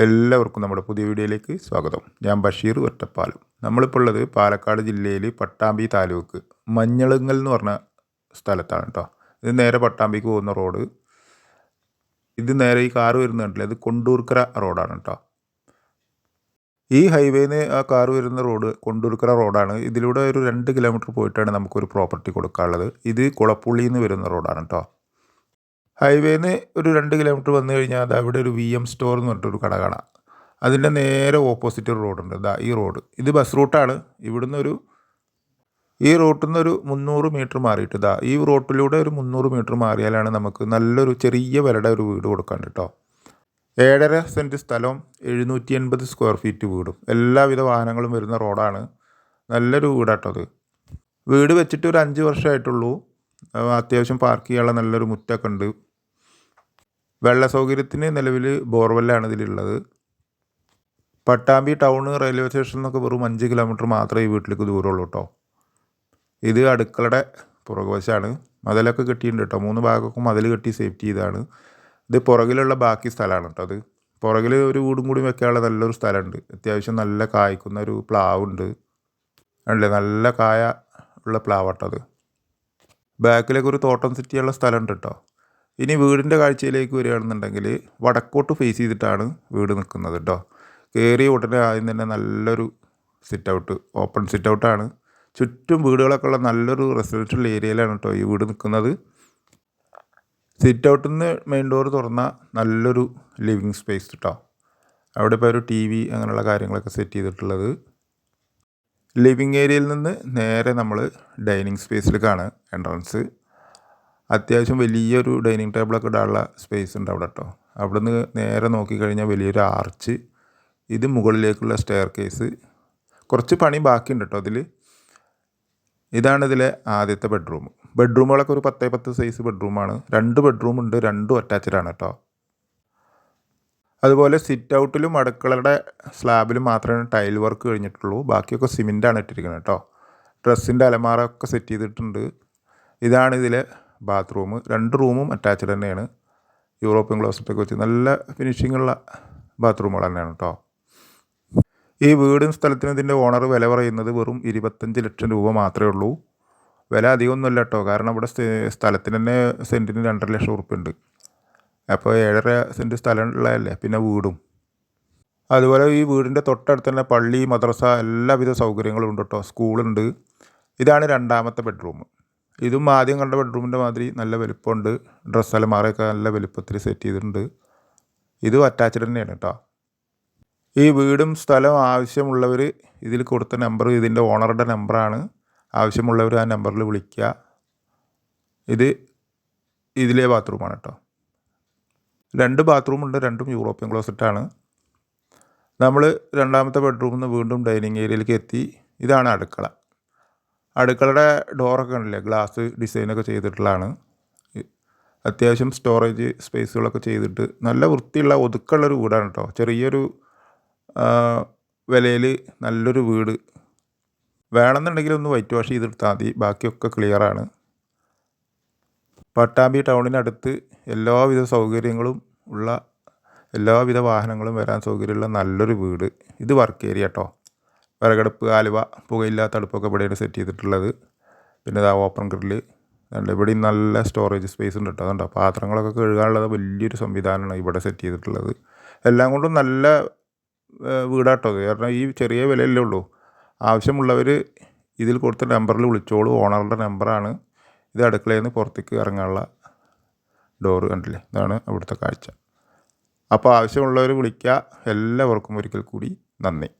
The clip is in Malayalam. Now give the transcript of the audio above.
എല്ലാവർക്കും നമ്മുടെ പുതിയ വീഡിയോയിലേക്ക് സ്വാഗതം. ഞാൻ ബഷീർ ഒറ്റപ്പാലം. നമ്മളിപ്പോൾ ഉള്ളത് പാലക്കാട് ജില്ലയിൽ പട്ടാമ്പി താലൂക്ക് മഞ്ഞളുങ്ങൽ എന്ന് പറഞ്ഞ സ്ഥലത്താണ് കേട്ടോ. ഇത് നേരെ പട്ടാമ്പിക്ക് പോകുന്ന റോഡ്. ഇത് നേരെ ഈ കാറ് വരുന്നുണ്ടല്ലേ, ഇത് കൊണ്ടൂർക്കര റോഡാണ് കേട്ടോ. ഈ ഹൈവേന്ന് ആ കാറ് വരുന്ന റോഡ് കൊണ്ടൂർക്കര റോഡാണ്. ഇതിലൂടെ ഒരു 2 കിലോമീറ്റർ പോയിട്ടാണ് നമുക്കൊരു പ്രോപ്പർട്ടി കൊടുക്കാനുള്ളത്. ഇത് കുളപ്പുള്ളിയിൽ നിന്ന് വരുന്ന റോഡാണ് കേട്ടോ. ഹൈവേന്ന് ഒരു 2 കിലോമീറ്റർ വന്നു കഴിഞ്ഞാൽ അത് അവിടെ ഒരു VM സ്റ്റോർ എന്ന് പറഞ്ഞിട്ടൊരു കട കാണാം. അതിൻ്റെ നേരെ ഓപ്പോസിറ്റ് ഒരു റോഡുണ്ട്. ഈ റോഡ് ഇത് ബസ് റൂട്ടാണ്. ഈ റൂട്ടിൽ നിന്ന് ഒരു 300 മീറ്റർ മാറിയിട്ട് ഈ റോട്ടിലൂടെ ഒരു 300 മീറ്റർ മാറിയാലാണ് നമുക്ക് നല്ലൊരു ചെറിയ വിലയുടെ ഒരു വീട് കൊടുക്കാൻ കേട്ടോ. 7.5 സെൻറ്റ് സ്ഥലവും 780 സ്ക്വയർ ഫീറ്റ് വീടും, എല്ലാവിധ വാഹനങ്ങളും വരുന്ന റോഡാണ്. നല്ലൊരു വീടാട്ടോ അത്. വീട് വെച്ചിട്ട് ഒരു 5 വർഷമായിട്ടുള്ളൂ. അത്യാവശ്യം പാർക്ക് ചെയ്യാനുള്ള നല്ലൊരു മുറ്റമൊക്കെ ഉണ്ട്. വെള്ള സൗകര്യത്തിന് നിലവിൽ ബോർവെല്ലാണ് ഇതിലുള്ളത്. പട്ടാമ്പി ടൗണ് റെയിൽവേ സ്റ്റേഷനിൽ നിന്നൊക്കെ വെറും 5 കിലോമീറ്റർ മാത്രമേ ഈ വീട്ടിലേക്ക് ദൂരമുള്ളൂ കേട്ടോ. ഇത് അടുക്കളയുടെ പുറകുവശമാണ്. മതിലൊക്കെ കെട്ടിയിട്ടുണ്ട് കേട്ടോ. 3 ഭാഗമൊക്കെ മതിൽ കെട്ടി സേഫ്റ്റി ചെയ്താണ്. ഇത് പുറകിലുള്ള ബാക്കി സ്ഥലമാണ് കേട്ടോ. അത് പുറകിൽ ഒരു വീടും കൂടി വെക്കാനുള്ള നല്ലൊരു സ്ഥലമുണ്ട്. അത്യാവശ്യം നല്ല കായ്ക്കുന്ന ഒരു പ്ലാവുണ്ട്. അല്ലേ, നല്ല കായ ഉള്ള പ്ലാവാട്ടോ അത്. ബാക്കിലേക്ക് ഒരു തോട്ടം സെറ്റ് ചെയ്യാനുള്ള സ്ഥലമുണ്ട് കേട്ടോ. ഇനി വീടിൻ്റെ കാഴ്ചയിലേക്ക് വരികയാണെന്നുണ്ടെങ്കിൽ വടക്കോട്ട് ഫേസ് ചെയ്തിട്ടാണ് വീട് നിൽക്കുന്നത് കേട്ടോ. കയറിയ ഉടനെ ആദ്യം തന്നെ നല്ലൊരു സിറ്റൗട്ട്, ഓപ്പൺ സിറ്റൗട്ടാണ്. ചുറ്റും വീടുകളൊക്കെ ഉള്ള നല്ലൊരു റെസിഡൻഷ്യൽ ഏരിയയിലാണ് കേട്ടോ ഈ വീട് നിൽക്കുന്നത്. സിറ്റൗട്ടിൽ നിന്ന് മെയിൻ ഡോർ തുറന്ന നല്ലൊരു ലിവിങ് സ്പേസ് കേട്ടോ. അവിടെ ഇപ്പോൾ ഒരു TV അങ്ങനെയുള്ള കാര്യങ്ങളൊക്കെ സെറ്റ് ചെയ്തിട്ടുള്ളത്. ലിവിങ് ഏരിയയിൽ നിന്ന് നേരെ നമ്മൾ ഡൈനിങ് സ്പേസിലേക്കാണ് എൻട്രൻസ്. അത്യാവശ്യം വലിയൊരു ഡൈനിങ് ടേബിളൊക്കെ ഇടാനുള്ള സ്പേസ് ഉണ്ട് അവിടെ കേട്ടോ. അവിടെ നിന്ന് നേരെ നോക്കിക്കഴിഞ്ഞാൽ വലിയൊരു ആർച്ച്. ഇത് മുകളിലേക്കുള്ള സ്റ്റെയർ കേസ്. കുറച്ച് പണി ബാക്കിയുണ്ട് കേട്ടോ അതിൽ. ഇതാണ് ഇതിലെ ആദ്യത്തെ ബെഡ്റൂം. ബെഡ്റൂമുകളൊക്കെ ഒരു 10x10 സൈസ് ബെഡ്റൂമാണ്. 2 ബെഡ്റൂമുണ്ട്, 2 അറ്റാച്ച്ഡാണ് കേട്ടോ. അതുപോലെ സിറ്റ് ഔട്ടിലും അടുക്കളയുടെ സ്ലാബിലും മാത്രമേ ടൈൽ വർക്ക് കഴിഞ്ഞിട്ടുള്ളൂ. ബാക്കിയൊക്കെ സിമെൻറ്റാണ് ഇട്ടിരിക്കുന്നത് കേട്ടോ. ഡ്രസ്സിൻ്റെ അലമാര ഒക്കെ സെറ്റ് ചെയ്തിട്ടുണ്ട്. ഇതാണ് ഇതിലെ ബാത്റൂം. 2 റൂമും അറ്റാച്ച്ഡ് തന്നെയാണ്. യൂറോപ്യൻ ക്ലോസറ്റൊക്കെ വെച്ച് നല്ല ഫിനിഷിങ്ങുള്ള ബാത്റൂമുകൾ തന്നെയാണ് കേട്ടോ. ഈ വീടും സ്ഥലത്തിനും ഇതിൻ്റെ ഓണർ വില പറയുന്നത് വെറും 25 ലക്ഷം രൂപ മാത്രമേ ഉള്ളൂ. വില അധികമൊന്നുമില്ല കേട്ടോ. കാരണം ഇവിടെ സ്ഥലത്തിന് തന്നെ സെൻറ്റിന് 2.5 ലക്ഷം ഉറുപ്പ്യ ഉണ്ട്. അപ്പോൾ 7.5 സെൻറ്റ് സ്ഥലം ഉള്ളതല്ലേ, പിന്നെ വീടും. അതുപോലെ ഈ വീടിൻ്റെ തൊട്ടടുത്ത് തന്നെ പള്ളി, മദ്രസ, എല്ലാവിധ സൗകര്യങ്ങളും ഉണ്ട് കേട്ടോ. സ്കൂളുണ്ട്. ഇതാണ് 2ാമത്തെ ബെഡ്റൂം. ഇതും ആദ്യം കണ്ട ബെഡ്റൂമിൻ്റെ മാതിരി നല്ല വലുപ്പമുണ്ട്. ഡ്രസ്സ് അലമാരയൊക്കെ നല്ല വലുപ്പത്തിൽ സെറ്റ് ചെയ്തിട്ടുണ്ട്. ഇതും അറ്റാച്ച്ഡ് തന്നെയാണ് കേട്ടോ. ഈ വീടും സ്ഥലം ആവശ്യമുള്ളവർ ഇതിൽ കൊടുത്ത നമ്പർ ഇതിൻ്റെ ഓണറുടെ നമ്പറാണ്. ആവശ്യമുള്ളവർ ആ നമ്പറിൽ വിളിക്കുക. ഇതിലെ ബാത്റൂമാണ് കേട്ടോ. 2 ബാത്റൂമുണ്ട്, 2ഉം യൂറോപ്യൻ ക്ലോസറ്റാണ്. നമ്മൾ 2ാമത്തെ ബെഡ്റൂമിൽ നിന്ന് വീണ്ടും ഡൈനിങ് ഏരിയയിലേക്ക് എത്തി. ഇതാണ് അടുക്കള. അടുക്കളയുടെ ഡോറൊക്കെ ഉണ്ടല്ലേ, ഗ്ലാസ് ഡിസൈനൊക്കെ ചെയ്തിട്ടുള്ളതാണ്. അത്യാവശ്യം സ്റ്റോറേജ് സ്പേസുകളൊക്കെ ചെയ്തിട്ട് നല്ല വൃത്തിയുള്ള ഒതുക്കമുള്ളൊരു വീടാണ് കേട്ടോ. ചെറിയൊരു വിലയിൽ നല്ലൊരു വീട്. വേണമെന്നുണ്ടെങ്കിൽ ഒന്ന് വൈറ്റ് വാഷ് ചെയ്തെടുത്താൽ മതി, ബാക്കിയൊക്കെ ക്ലിയറാണ്. പട്ടാമ്പി ടൗണിനടുത്ത് എല്ലാവിധ സൗകര്യങ്ങളും ഉള്ള, എല്ലാവിധ വാഹനങ്ങളും വരാൻ സൗകര്യമുള്ള നല്ലൊരു വീട്. ഇത് വർക്ക് ഏരിയ കേട്ടോ. വിറകടുപ്പ്, ആലുവ, പുകയില്ലാത്ത അടുപ്പൊക്കെ ഇവിടെയാണ് സെറ്റ് ചെയ്തിട്ടുള്ളത്. പിന്നെ ഓപ്പൺ ഗ്രില്ല്. ഇവിടെയും നല്ല സ്റ്റോറേജ് സ്പേസ് ഉണ്ട് കേട്ടോ. അതുകൊണ്ടോ പാത്രങ്ങളൊക്കെ കഴുകാനുള്ളത് വലിയൊരു സംവിധാനമാണ് ഇവിടെ സെറ്റ് ചെയ്തിട്ടുള്ളത്. എല്ലാം കൊണ്ടും നല്ല വീടാട്ടോ അത്. കാരണം ഈ ചെറിയ വിലയല്ലേ ഉള്ളൂ. ആവശ്യമുള്ളവർ ഇതിൽ കൊടുത്ത നമ്പറിൽ വിളിച്ചോളൂ. ഓണറുടെ നമ്പറാണ്. ഇത് അടുക്കളയിൽ നിന്ന് പുറത്തേക്ക് ഇറങ്ങാനുള്ള ഡോറ് കണ്ടില്ലേ, ഇതാണ് അവിടുത്തെ കാഴ്ച. അപ്പോൾ ആവശ്യമുള്ളവർ വിളിക്കുക. എല്ലാവർക്കും ഒരിക്കൽ കൂടി നന്ദി.